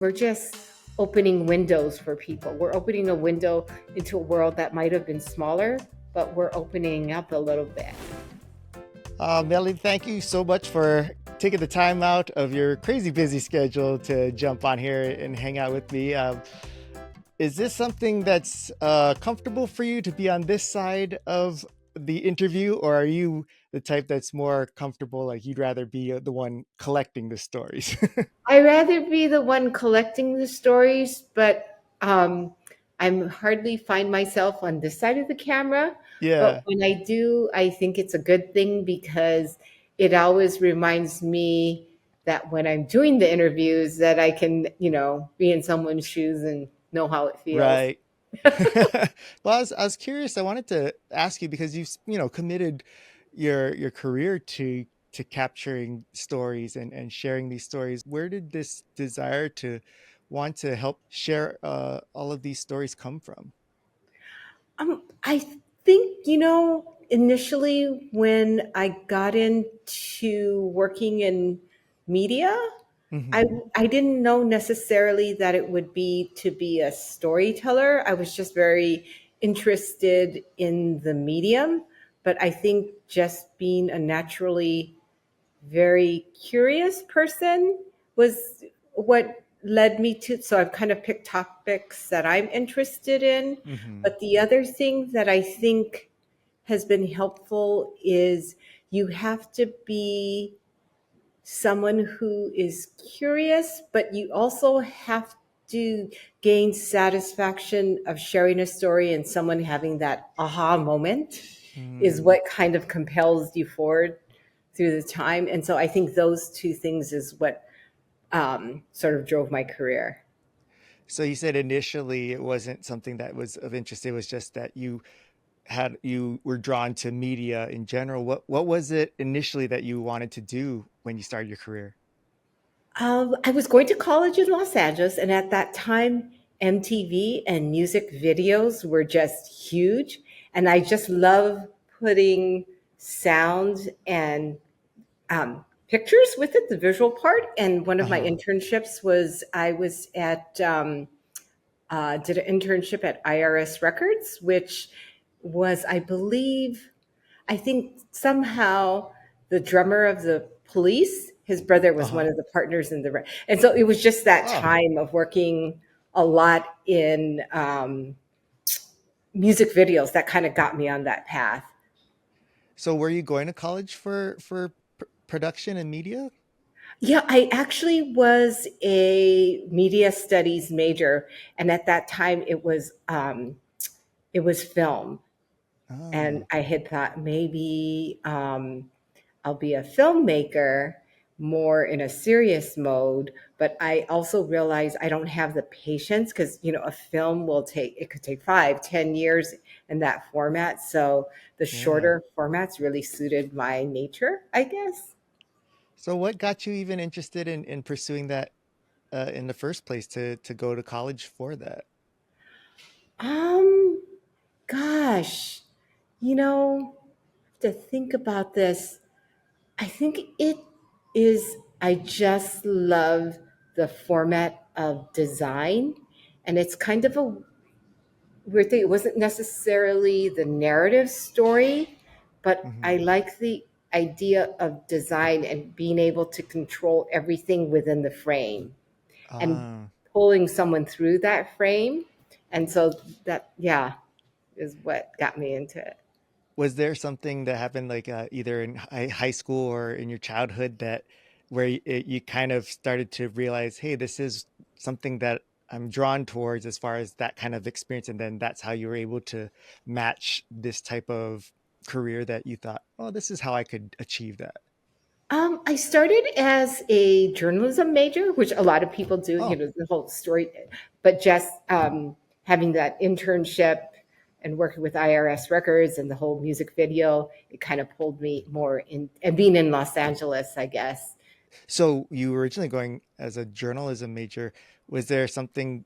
We're just opening windows for people. We're opening a window into a world that might have been smaller, but we're opening up a little bit. Melanie, thank you so much for taking the time out of your crazy busy schedule to jump on here and hang out with me. Is this something that's comfortable for you to be on this side of the interview, or are you the type that's more comfortable, like you'd rather be the one collecting the stories? I'd rather be the one collecting the stories, but I'm hardly find myself on this side of the camera. But Yeah, when I do, I think it's a good thing because it always reminds me that when I'm doing the interviews that I can, be in someone's shoes and know how it feels. right. Well, I was curious. I wanted to ask you because you've committed your career to capturing stories and sharing these stories. Where did this desire to want to help share all of these stories come from? I think, initially when I got into working in media, I Hmm. I didn't know necessarily that it would be to be a storyteller. I was just very interested in the medium, but I think just being a naturally very curious person was what led me to. So I've kind of picked topics that I'm interested in. Hmm. But the other thing that I think has been helpful is you have to be someone who is curious, but you also have to gain satisfaction of sharing a story and someone having that aha moment is Mm. what kind of compels you forward through the time. And so I think those two things is what sort of drove my career. So you said initially it wasn't something that was of interest. It was just that you were drawn to media in general. What was it initially that you wanted to do when you started your career? I was going to college in Los Angeles, and at that time, MTV and music videos were just huge. And I just love putting sound and pictures with it, the visual part. And one of my Uh-huh. internships was I was did an internship at IRS Records, which was, I think somehow the drummer of the Police, his brother was one Uh-huh. of the partners in and so it was just that Oh. time of working a lot in music videos that kind of got me on that path. So were you going to college for production and media? Yeah, I actually was a media studies major, and at that time it was film, and Oh. I had thought maybe I'll be a filmmaker more in a serious mode, but I also realize I don't have the patience because, a film it could take 5, 10 years in that format. So the Yeah. shorter formats really suited my nature, I guess. So what got you even interested in pursuing that in the first place to go to college for that? Um, Gosh, to think about this, I think it is, I just love the format of design. And it's kind of a weird thing. It wasn't necessarily the narrative story, but I Hmm. like the idea of design and being able to control everything within the frame and Ah. pulling someone through that frame. And so that, yeah, is what got me into it. Was there something that happened like either in high school or in your childhood that where you kind of started to realize, hey, this is something that I'm drawn towards as far as that kind of experience, and then that's how you were able to match this type of career that you thought, oh, this is how I could achieve that. I started as a journalism major, which a lot of people do, Oh, the whole story, but just having that internship and working with IRS records and the whole music video, it kind of pulled me more in, and being in Los Angeles, I guess. so you were originally going as a journalism major. Was there something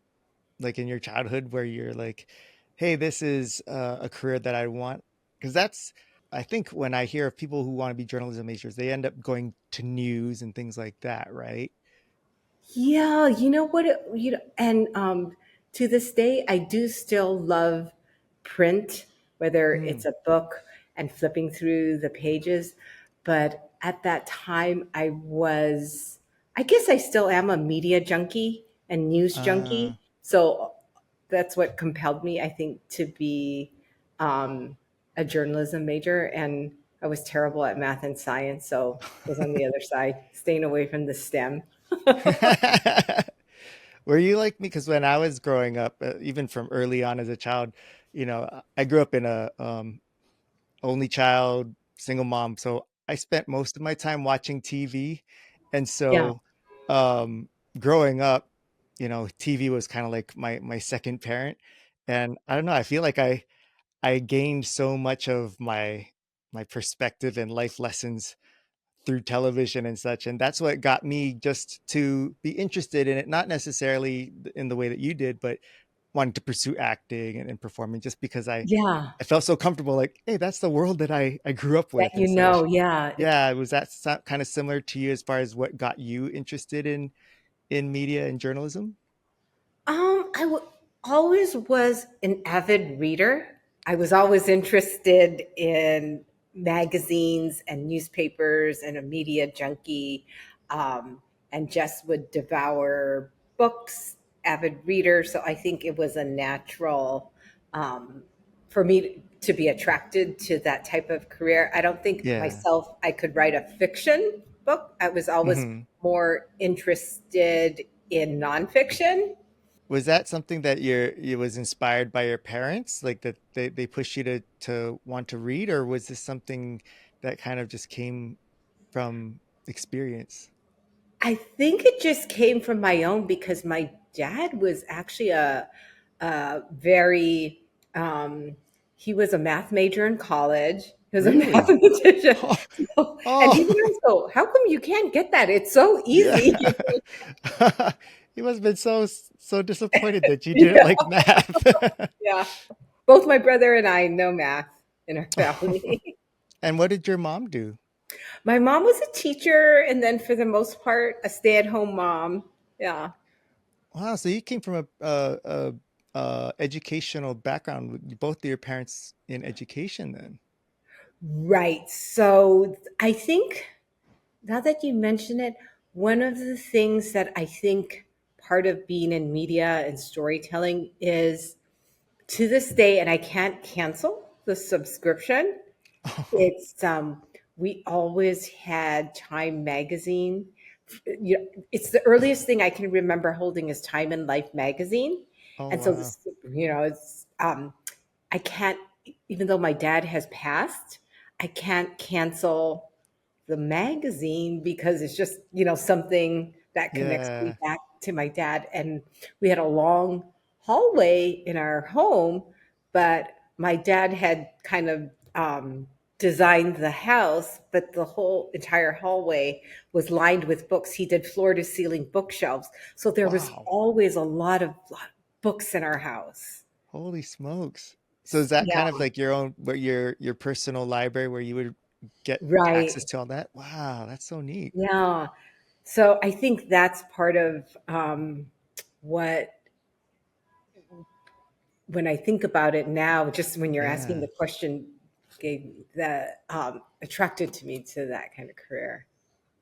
like in your childhood where you're like, hey, this is a career that I want? Because that's, I think when I hear of people who want to be journalism majors, they end up going to news and things like that, right? Yeah, you know what? And to this day, I do still love print, whether Mm. it's a book and flipping through the pages. But at that time, I guess I still am a media junkie and news Uh, junkie. So that's what compelled me, I think, to be a journalism major. And I was terrible at math and science, so I was on the other side, staying away from the STEM. Were you like me? Because when I was growing up, even from early on as a child, I grew up in a only child, single mom. So I spent most of my time watching TV. And Yeah. so growing up, TV was kind of like my second parent. And I don't know, I feel like I gained so much of my perspective and life lessons through television and such. And that's what got me just to be interested in it, not necessarily in the way that you did, but wanting to pursue acting and performing just because Yeah. I felt so comfortable, like, hey, that's the world that I grew up That with and such. yeah. Yeah, was that kind of similar to you as far as what got you interested in media and journalism? Always was an avid reader. I was always interested in magazines and newspapers and a media junkie, um, and just would devour books, avid reader. So I think it was a natural um, for me to be attracted to that type of career. I don't think Yeah. myself I could write a fiction book. I was always Hmm. more interested in nonfiction. Was that something that you was inspired by your parents, like that they pushed you to want to read, or was this something that kind of just came from experience? I think it just came from my own because my dad was actually a very um, he was a math major in college. He was a Really? mathematician. Oh, So, and he oh, would always go, "How come you can't get that? It's so yeah. easy." He must have been so disappointed that you didn't Yeah, like math. yeah. Both my brother and I know math in our family. And what did your mom do? My mom was a teacher, and then for the most part, a stay-at-home mom. Yeah. Wow, so you came from a educational background with both of your parents in education then. Right. So I think now that you mention it, one of the things that I think part of being in media and storytelling is to this day, and I can't cancel the subscription. It's we always had Time magazine. You know, it's the earliest thing I can remember holding is Time and Life magazine, Oh and so wow. this, it's I can't, even though my dad has passed, I can't cancel the magazine because it's just, something that connects me Yeah. back to my dad. And we had a long hallway in our home, but my dad had kind of designed the house, but the whole entire hallway was lined with books. He did floor to ceiling bookshelves. So there was Wow. always a lot of books in our house. Holy smokes. So is that Yeah, kind of like your own, where your personal library where you would get access right. to all that? Wow, that's so neat. Yeah. So I think that's part of what, when I think about it now, just when you're asking Yeah. the question, that attracted to me to that kind of career.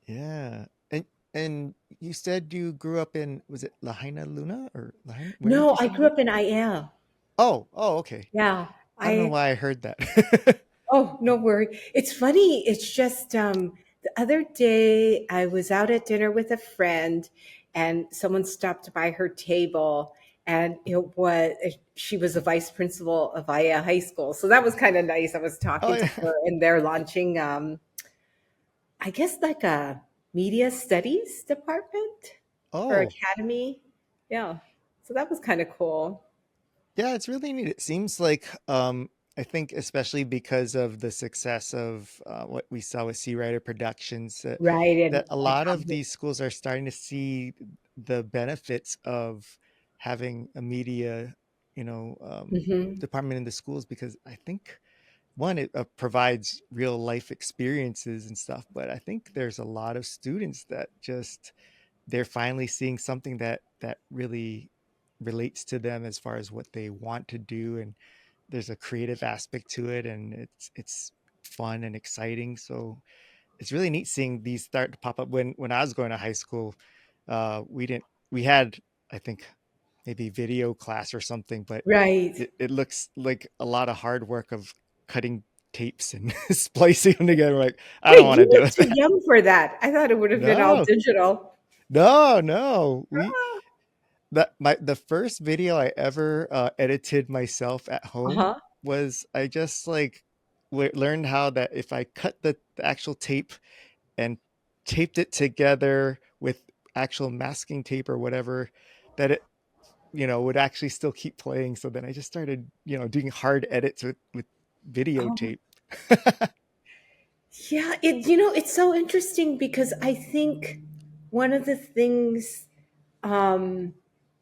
Yeah. And you said you grew up in, was it Lahaina Luna or Lahaina? Where did No, you I say you grew grew up? up in IL. Oh, okay. Yeah, I don't know I why I heard that. Oh, no worry. It's funny. It's just the other day I was out at dinner with a friend and someone stopped by her table and she was a vice principal of Aya High School. So that was kind of nice. I was Oh talking to yeah. her and they're launching I guess like a media studies department or Oh, academy. Yeah. So that was kind of cool. yeah, it's really neat. It seems like I think especially because of the success of what we saw with Sea Rider Productions, Right. that And a like lot of these schools are starting to see the benefits of having a media, Mhm. department in the schools because I think one, it provides real life experiences and stuff, but I think there's a lot of students that just they're finally seeing something that really relates to them as far as what they want to do, and there's a creative aspect to it, and it's fun and exciting. So it's really neat seeing these start to pop up. When I was going to high school, we didn't we had, I think, maybe video class or something, but Right. it looks like a lot of hard work of cutting tapes and splicing them together. Like, I don't Wait, want you to were do too it. young for that. I thought it would have been all No, digital. no. We Ah, that my the first video I ever edited myself at home uh-huh. was, I just like learned how that if I cut the actual tape and taped it together with actual masking tape or whatever, that it, would actually still keep playing. So then I just started, doing hard edits with Oh, videotape. yeah. It's so interesting because I think one of the things um,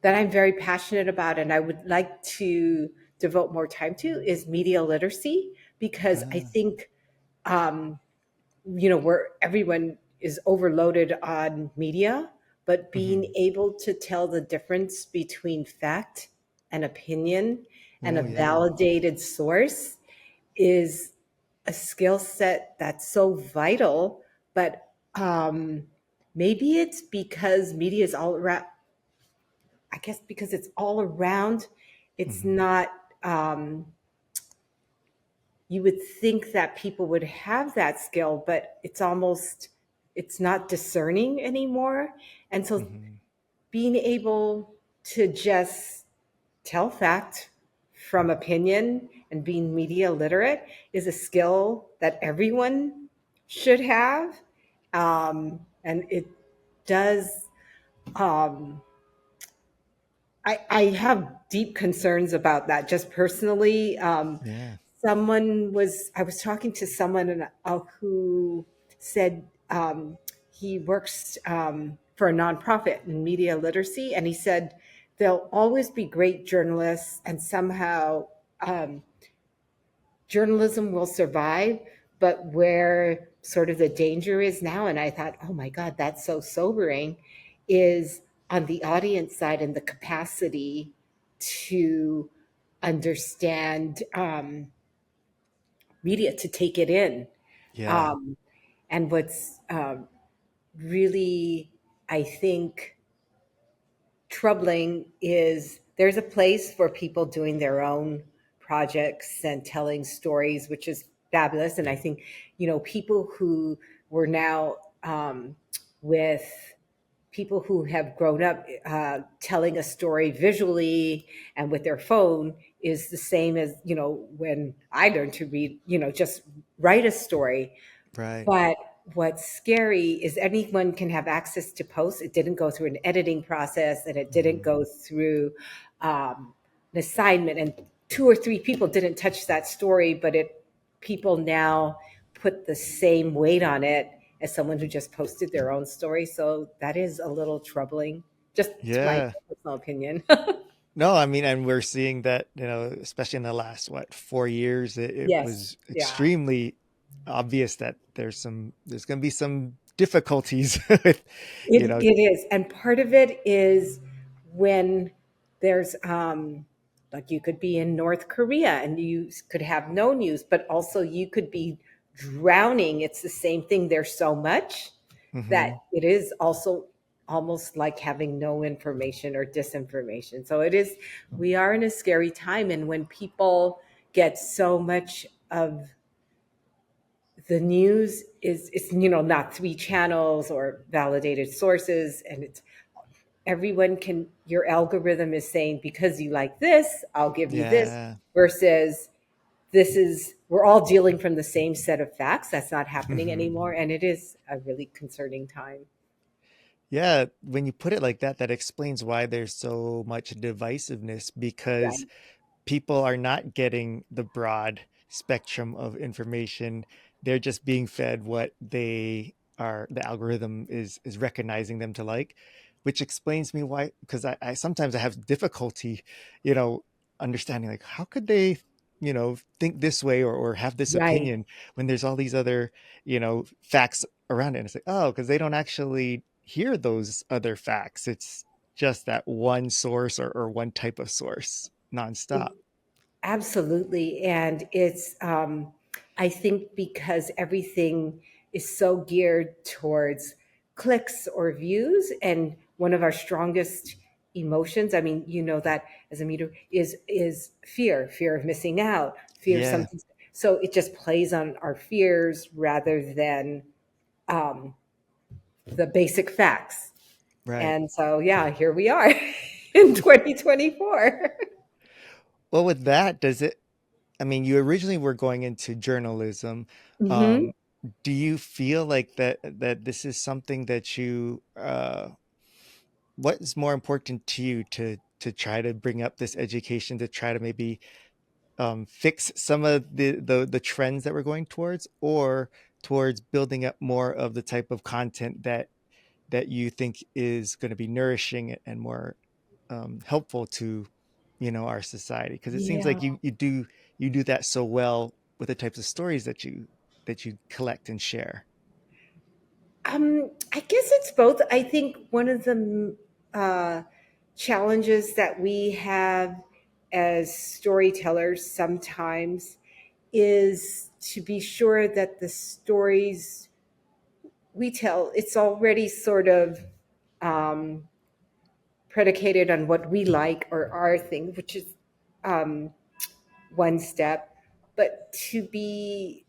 that I'm very passionate about and I would like to devote more time to is media literacy because I Ah, think um, where everyone is overloaded on media, but being mhm. able to tell the difference between fact and opinion and a Oh yeah. validated source is a skill set that's so vital. But maybe it's because media is all around, I guess because it's all around, it's Mhm. not. You would think that people would have that skill, but it's not discerning anymore. And so Mhm. being able to just tell fact from opinion and being media literate is a skill that everyone should have. And it does um, I have deep concerns about that just personally. Yeah. I was talking to someone who said he works for a nonprofit in media literacy, and he said there'll always be great journalists, and somehow um, journalism will survive, but where sort of the danger is now, and I thought, oh my God, that's so sobering, is on the audience side and the capacity to understand media, to take it in. Yeah. Um, and what's really, I think, troubling is there's a place for people doing their own projects and telling stories, which is fabulous. And I think, people who were now with people who have grown up telling a story visually and with their phone is the same as, when I learned to read, just write a story. Right. But what's scary is anyone can have access to posts. It didn't go through an editing process and it didn't Mhm. go through um, an assignment. And two or three people didn't touch that story, but people now put the same weight on it as someone who just posted their own story. So that is a little troubling, just to my Yeah. personal opinion. No, I mean, and we're seeing that, especially in the last, what, 4 years, it Yes. was Yeah. extremely obvious that there's going to be some difficulties with, It is, and part of it is when there's like you could be in North Korea and you could have no news, but also you could be drowning. It's the same thing. There's so much that hmm it is also almost like having no information or disinformation. So it is. We are in a scary time, and when people get so much of the news is it's not three channels or validated sources, and it's everyone can your algorithm is saying because you like this I'll give you this Yeah. versus this is we're all dealing from the same set of facts. That's not happening hmm anymore, and it is a really concerning time. Yeah, when you put it like that, that explains why there's so much divisiveness, because Right. people are not getting the broad spectrum of information. They're just being fed what the algorithm is recognizing them to like, which explains me why, because I sometimes I have difficulty, you know, understanding, like, how could they, think this way, or have this Right. opinion when there's all these other, facts around it. And it's like, oh, because they don't actually hear those other facts. It's just that one source or one type of source nonstop. Absolutely. And I think because everything is so geared towards clicks or views, and one of our strongest emotions, I mean, you know that as a meter, is fear of missing out, fear of Yeah, something. So it just plays on our fears rather than um, the basic facts. right. And so, yeah, here we are in 2024. Well, with that, does it, I mean, you originally were going into journalism. Hmm. Um, do you feel like that this is something that you what is more important to you to try to bring up this education to try to maybe fix some of the trends that we're going towards, or towards building up more of the type of content that you think is going to be nourishing and more helpful to our society? Because it seems Yeah. like you do that so well with the types of stories that you collect and share. I guess it's both. I think one of the uh, challenges that we have as storytellers sometimes is to be sure that the stories we tell, it's already sort of um, predicated on what we like or our thing, which is um, one step. But to be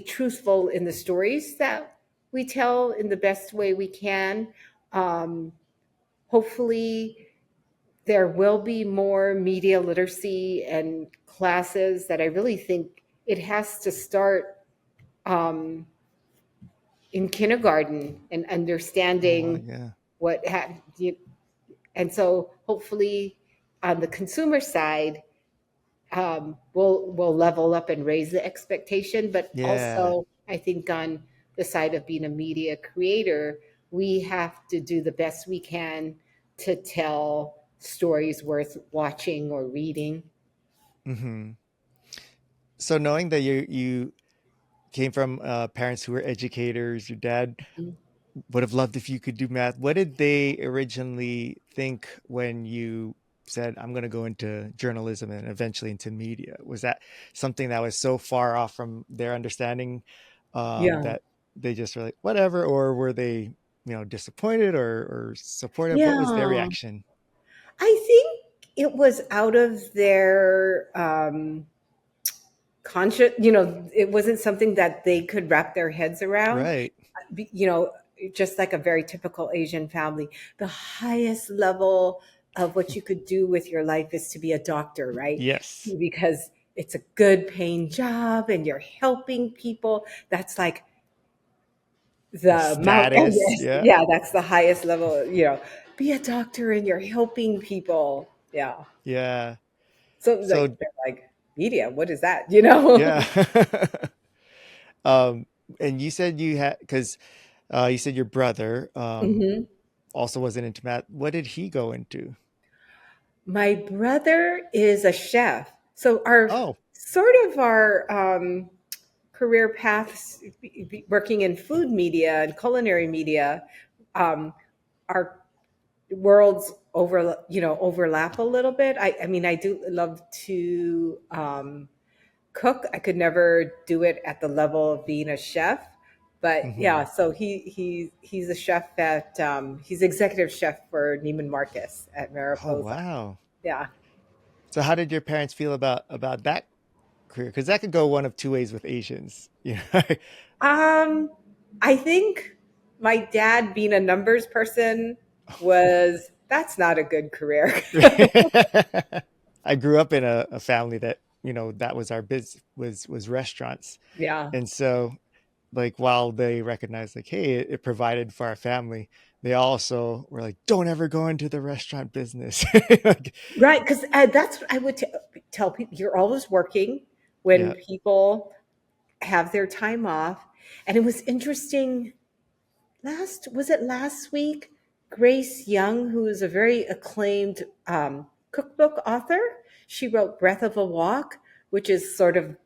truthful in the stories that we tell in the best way we can. Um, Hopefully, there will be more media literacy and classes that I really think it has to start um, in kindergarten and Oh wow, understanding yeah. what ha- and so hopefully on the consumer side we'll level up and raise the expectation. But Yeah. also, I think on the side of being a media creator, we have to do the best we can to tell stories worth watching or reading. Hmm. So knowing that you came from parents who were educators, your dad would have loved if you could do math. What did they originally think when you said, I'm going to go into journalism and eventually into media? Was that something that was so far off from their understanding Yeah. that they just were like, whatever? Or were they, disappointed or supportive? What was their Yeah. reaction? I think it was out of their conscious, it wasn't something that they could wrap their heads around. Right. You know, just like a very typical Asian family, the highest level of what you could do with your life is to be a doctor, right? Yes. Because it's a good paying job and you're helping people. That's like The the Mount status. Everest. Yeah. Yeah, that's the highest level, be a doctor and you're helping people. Yeah. Yeah. So So, like they're like, media, what is that? yeah. um, and you said you had, because you said your brother Mhm. also wasn't into math. What did he go into? My brother is a chef. So our career paths, working in food media and culinary media, um, our worlds overlap a little bit. I mean, I do love to cook. I could never do it at the level of being a chef, but Hmm. yeah. So he's a chef at he's executive chef for Neiman Marcus at Oh Mariposa. wow. Yeah. So how did your parents feel about that career? Because that could go one of two ways with Asians. Um, I think my dad, being a numbers person, was that's not a good career. I grew up in a family that that was our biz was restaurants, Yeah. and so like while they recognized like hey it provided for our family, they also were like don't ever go into the restaurant business. Like, Right. Because that's what I would tell people. You're always working when yeah. people have their time off. And it was interesting. Was it last week? Grace Young, who is a very acclaimed cookbook author, she wrote Breath of a Walk, which is sort of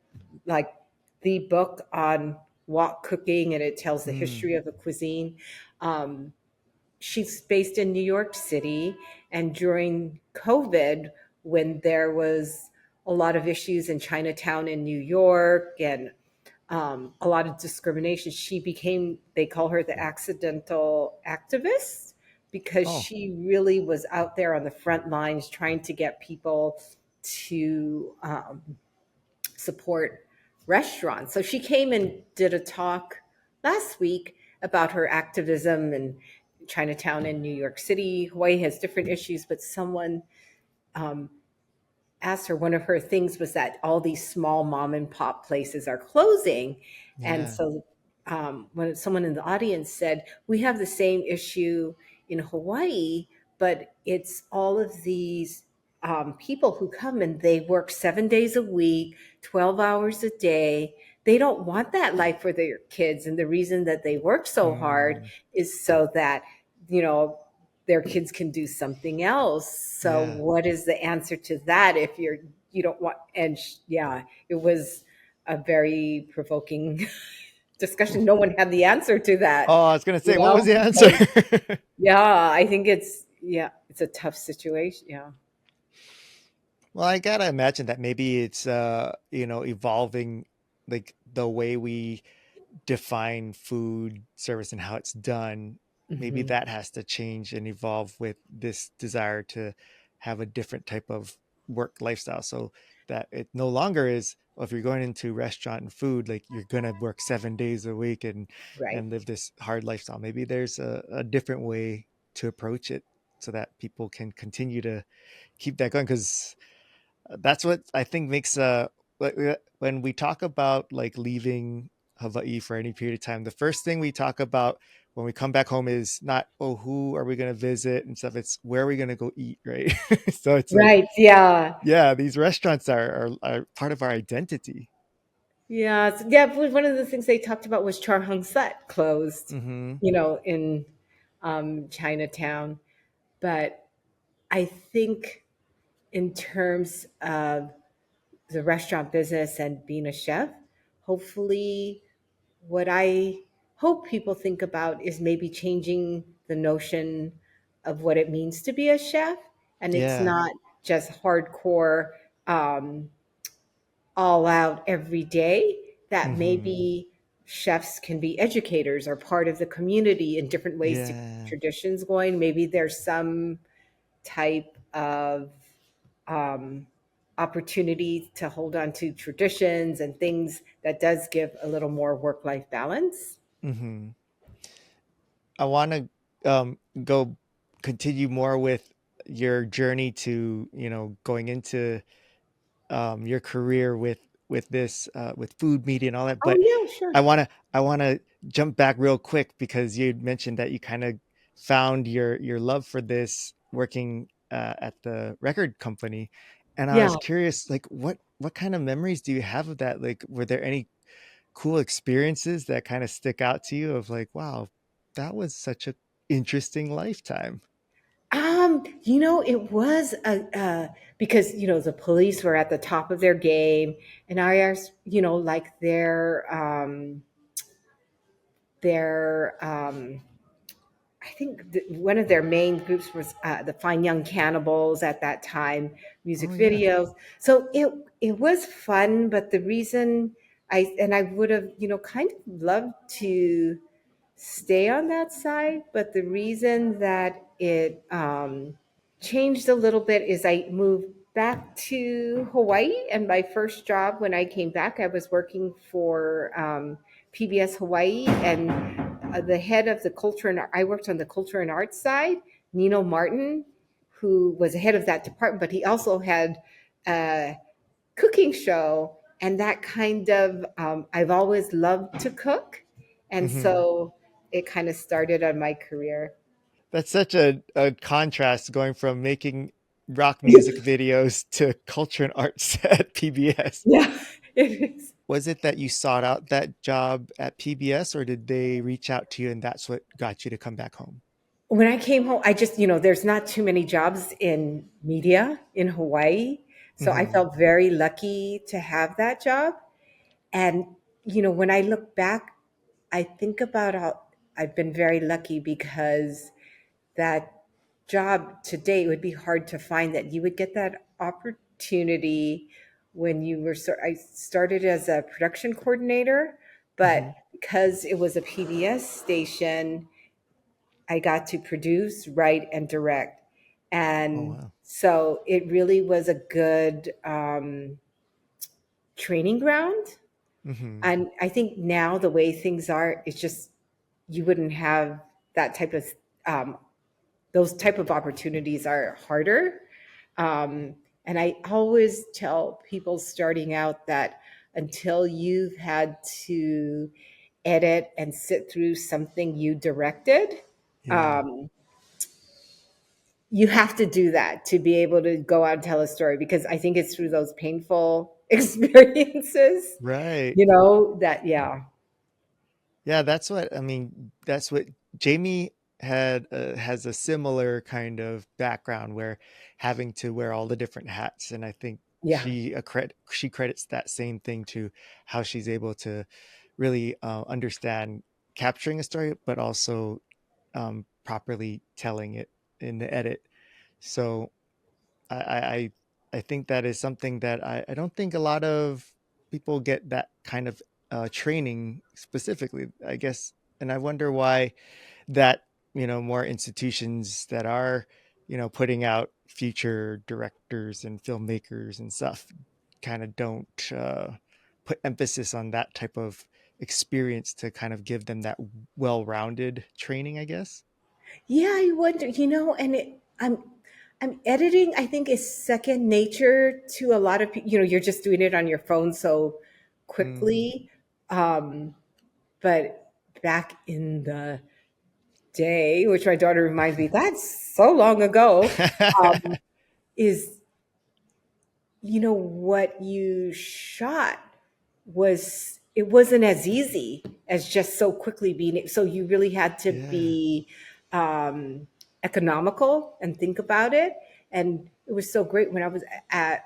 like the book on wok cooking, and it tells the Mm. history of a cuisine. she's based in New York City, and during COVID, when there was a lot of issues in Chinatown in New York and a lot of discrimination, she became, they call her the accidental activist, because Oh, she really was out there on the front lines trying to get people to support restaurants. So she came and did a talk last week about her activism in Chinatown in New York City. Hawaii has different issues, but someone um, asked her, one of her things was that all these small mom and pop places are closing. And yeah. so when someone in the audience said, we have the same issue in Hawaii, but it's all of these people who come and they work 7 days a week, 12 hours a day. They don't want that life for their kids. And the reason that they work so hard Mm, is so that, you know, their kids can do something else. So yeah. what is the answer to that if you don't want, and yeah, it was a very provoking discussion. No one had the answer to that, Oh, I was gonna you say, what was know? the answer? Like, yeah, I think it's, yeah, it's a tough situation. Yeah. Well, I gotta imagine that maybe it's evolving, like the way we define food service and how it's done. Maybe Hmm. that has to change and evolve with this desire to have a different type of work lifestyle, so that it no longer is, well, if you're going into restaurant and food, like you're gonna work 7 days a week Right. and live this hard lifestyle. Maybe there's a different way to approach it so that people can continue to keep that going, because that's what I think makes when we talk about like leaving Hawaii for any period of time, the first thing we talk about when we come back home is not, oh, who are we going to visit and stuff, it's where are we going to go eat, right? So it's like, Right. Yeah. yeah, these restaurants are part of our identity. Yeah. Yeah. One of the things they talked about was Char Hung Sut closed, Hmm. in Chinatown. But I think in terms of the restaurant business and being a chef, hopefully, what I hope people think about is maybe changing the notion of what it means to be a chef. And it's Yeah. not just hardcore, um, all out every day, that Hmm. maybe chefs can be educators or part of the community in different ways to keep Yeah. traditions going. Maybe there's some type of um, opportunity to hold on to traditions and things that does give a little more work life balance. Hmm. I want to go continue more with your journey to, going into your career with this with food media and all that. Oh, But yeah, sure. I want to jump back real quick because you mentioned that you kind of found your love for this working at the record company, and I Yeah. was curious, like what kind of memories do you have of that? Like, were there any cool experiences that kind of stick out to you of like, wow, that was such a interesting lifetime? It was because the police were at the top of their game, and I asked, like their I think one of their main groups was the Fine Young Cannibals at that time, Oh music yeah. videos. So it was fun, but the reason I would have kind of loved to stay on that side, but the reason that it changed a little bit is I moved back to Hawaii, and my first job when I came back, I was working for PBS Hawaii, and the head of the culture and I worked on the culture and arts side, Nino Martin, who was the head of that department, but he also had a cooking show, and that kind of I've always loved to cook, and Hmm. so it kind of started on my career. That's such a contrast going from making rock music videos to culture and arts at PBS. Yeah, it is. Was it that you sought out that job at PBS, or did they reach out to you and that's what got you to come back home? When I came home, I just, there's not too many jobs in media in Hawaii. So I Hmm. felt very lucky to have that job. And, when I look back, I think about how I've been very lucky because that job today, it would be hard to find that you would get that opportunity when you were. I started as a production coordinator, Hmm. but because it was a PBS station, I got to produce, write, and direct. Oh And wow. so it really was a good training ground. Hmm. And I think now the way things are, it's just you wouldn't have that type of um, those type of opportunities are harder. Um, and I always tell people starting out that until you've had to edit and sit through something you directed, Yeah. um, you have to do that to be able to go out and tell a story, because I think it's through those painful experiences, Right. that, yeah. Yeah, that's what I mean. That's what Jamie had has a similar kind of background where having to wear all the different hats, and I think Yeah. she credits that same thing to how she's able to really understand capturing a story, but also properly telling it in the edit. So I, I I I think that is something that I don't think a lot of people get that kind of training specifically, I guess. And I wonder why that, more institutions that are, putting out future directors and filmmakers and stuff kind of don't put emphasis on that type of experience to kind of give them that well-rounded training, I guess. Yeah, I wonder, and I'm editing, I think, is second nature to a lot of people. You're just doing it on your phone so Mm. quickly. Um, but back in the day, which my daughter reminds me, that's so long ago, um, is what you shot was, it wasn't as easy as just so quickly being, so you really had to Yeah. be economical and think about it. And it was so great when I was at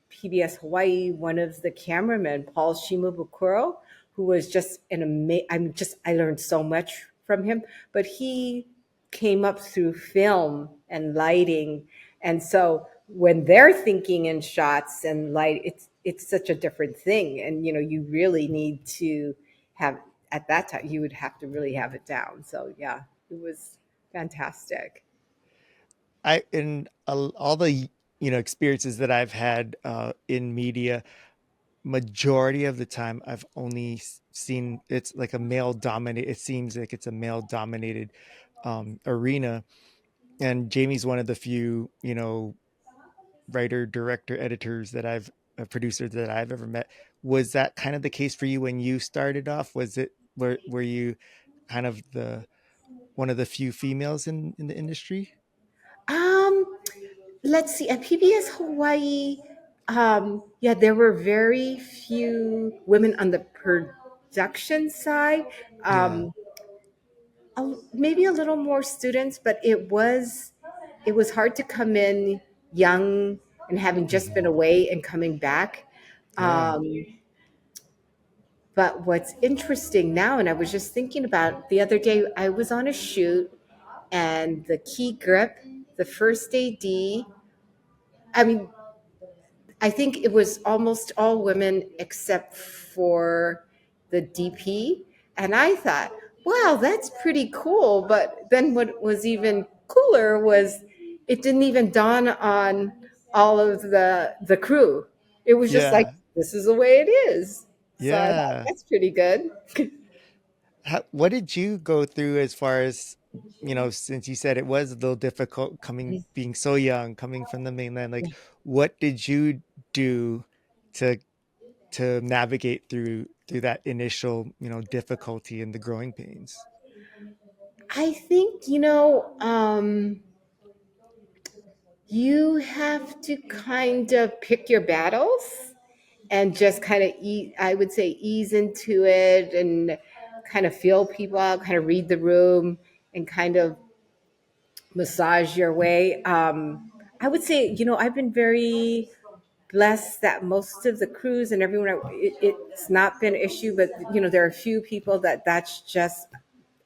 PBS Hawaii. One of the cameramen, Paul Shimabukuro, who was just an amazing, I learned so much from him, but he came up through film and lighting. And so when they're thinking in shots and light, it's such a different thing. And you really need to have, at that time you would have to really have it down. So yeah, it was fantastic. I in all the experiences that I've had in media, majority of the time I've only seen it's like a male dominated. It seems like it's a male dominated arena, and Jamie's one of the few writer, director, editors that I've producers that I've ever met. Was that kind of the case for you when you started off? Was it were you kind of the one of the few females in the industry? um let's see, at PBS Hawaii, yeah, there were very few women on the production side. Yeah. um Maybe a little more students, but it was hard to come in young and having just been Hmm. away and coming back. Yeah. Um, but what's interesting now, and I was just thinking about the other day, I was on a shoot, and the key grip, the first AD, I mean, I think it was almost all women except for the DP. And I thought, wow, that's pretty cool. But then what was even cooler was it didn't even dawn on all of the crew. It was just like, Yeah. this is the way it is. So I thought Yeah. that's pretty good. What did you go through as far as, since you said it was a little difficult being so young, coming from the mainland, like what did you do to navigate through that initial, difficulty and the growing pains? I think, you have to kind of pick your battles and just kind of I would say ease into it and kind of feel people out, kind of read the room and kind of massage your way. I would say, I've been very blessed that most of the crews and everyone, it's not been an issue, but there are a few people that's just,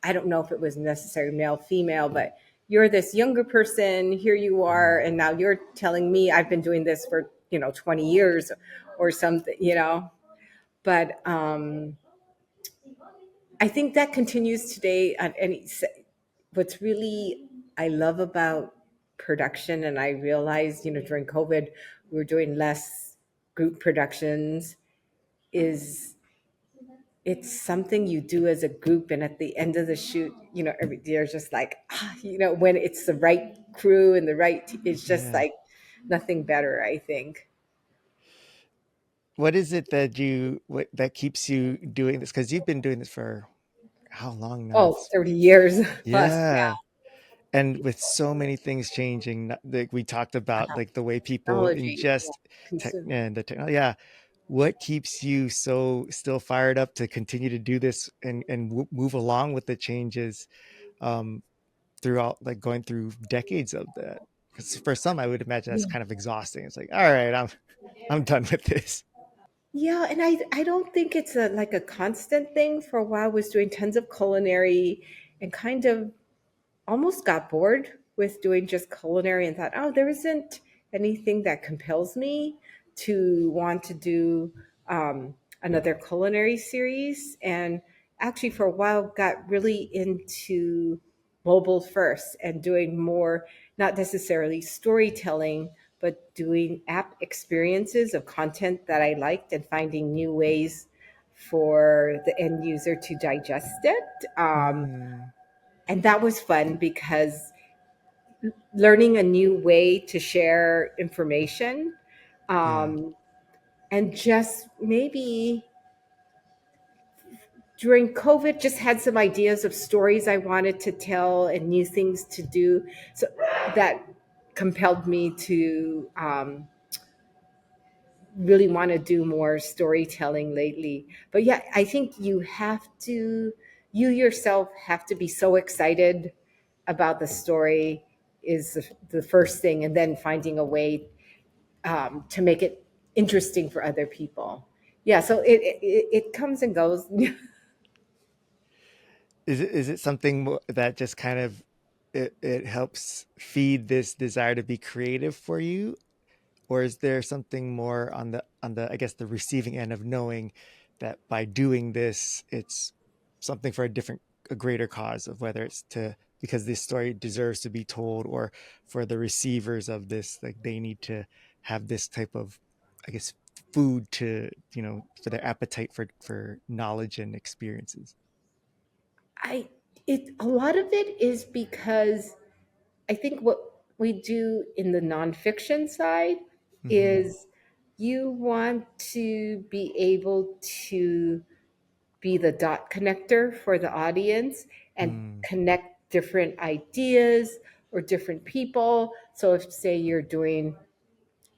I don't know if it was necessary male, female, but you're this younger person, here you are, and now you're telling me I've been doing this for 20 years or something, but I think that continues today at any. What's really I love about production, and I realized, during COVID, we were doing less group productions, is it's something you do as a group, and at the end of the shoot, every you're just like, when it's the right crew and the right, it's just Yeah. like nothing better, I think. What is it that that keeps you doing this? Because you've been doing this for how long now? Oh, It's 30 years plus yeah. now. And with so many things changing, like we talked about, like the way people Technology, yeah, ingest tech consume. and the technology. Yeah. What keeps you so still fired up to continue to do this and move along with the changes um, throughout, like going through decades of that? Because for some, I would imagine that's kind of exhausting. It's like, all right, I'm done with this. Yeah, and I don't think it's a like a constant thing. For a while, I was doing tons of culinary and kind of almost got bored with doing just culinary and thought, oh, there isn't anything that compels me to want to do another culinary series. And actually, for a while, got really into mobile first and doing more, not necessarily storytelling, but doing app experiences of content that I liked and finding new ways for the end user to digest it. Mm, And that was fun because learning a new way to share information, yeah. um, and just maybe during COVID, just had some ideas of stories I wanted to tell and new things to do. So that compelled me to really want to do more storytelling lately. But yeah, I think you yourself have to be so excited about the story is the first thing, and then finding a way to make it interesting for other people. Yeah, so it comes and goes. Is it something that just kind of it helps feed this desire to be creative for you, or is there something more on the I guess the receiving end of knowing that by doing this it's something for a greater cause, of whether it's to because this story deserves to be told, or for the receivers of this, like they need to have this type of, I guess, food to, for their appetite for knowledge and experiences. I it A lot of it is because I think what we do in the nonfiction side Mm-hmm. is you want to be able to be the dot connector for the audience and Mm, connect different ideas or different people. So if say you're doing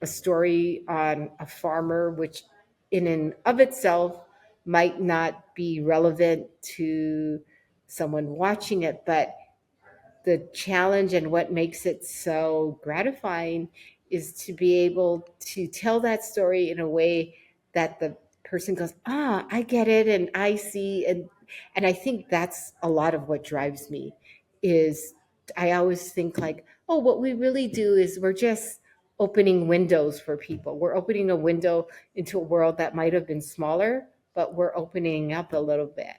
a story on a farmer, which in and of itself might not be relevant to someone watching it, but the challenge and what makes it so gratifying is to be able to tell that story in a way that the person goes, ah, I get it, and I see, and I think that's a lot of what drives me. Is I always think like, oh, what we really do is we're just opening windows for people. We're opening a window into a world that might have been smaller, but we're opening up a little bit.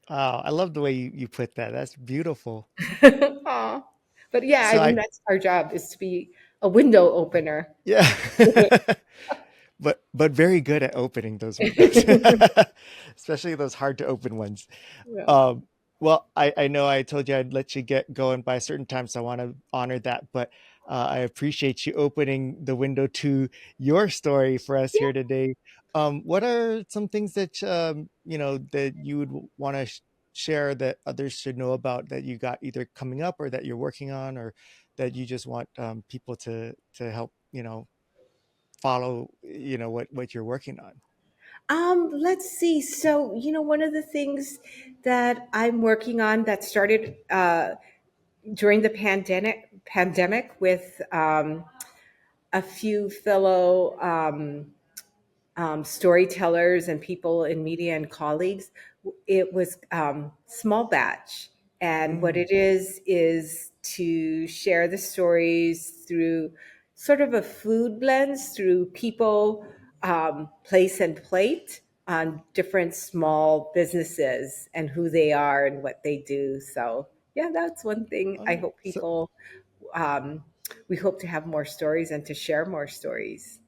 wow, I love the way you put that. That's beautiful. Aw. But yeah, I So mean, I that's our job is to be a window opener. Yeah. But very good at opening those windows. Especially those hard to open ones. Yeah. Um, well, I know I told you I'd let you get going by a certain time, so I want to honor that. But I appreciate you opening the window to your story for us here today. What are some things that that you would want to share that others should know about, that you got either coming up or that you're working on, or that you just want people to help follow what you're working on? Let's see. So, one of the things that I'm working on that started during the pandemic with a few fellow storytellers and people in media and colleagues, it was small batch. And what Mm. it is to share the stories through sort of a food lens, through people, place, and plate on different small businesses and who they are and what they do. So, yeah, that's one thing I Oh, hope people, um, we hope to have more stories and to share more stories.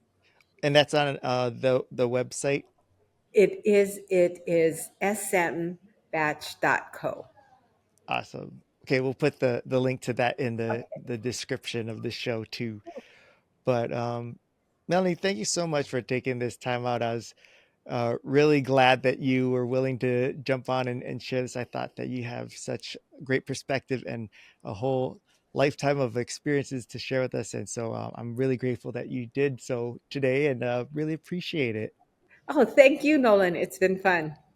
and that's on the website. It is smbatch.co. Awesome. Okay, we'll put the link to that in the description of the show too. But Melanie, thank you so much for taking this time out. I was really glad that you were willing to jump on and share this. I thought that you have such great perspective and a whole lifetime of experiences to share with us. And so I'm really grateful that you did so today and really appreciate it. Oh, thank you, Nolan. It's been fun.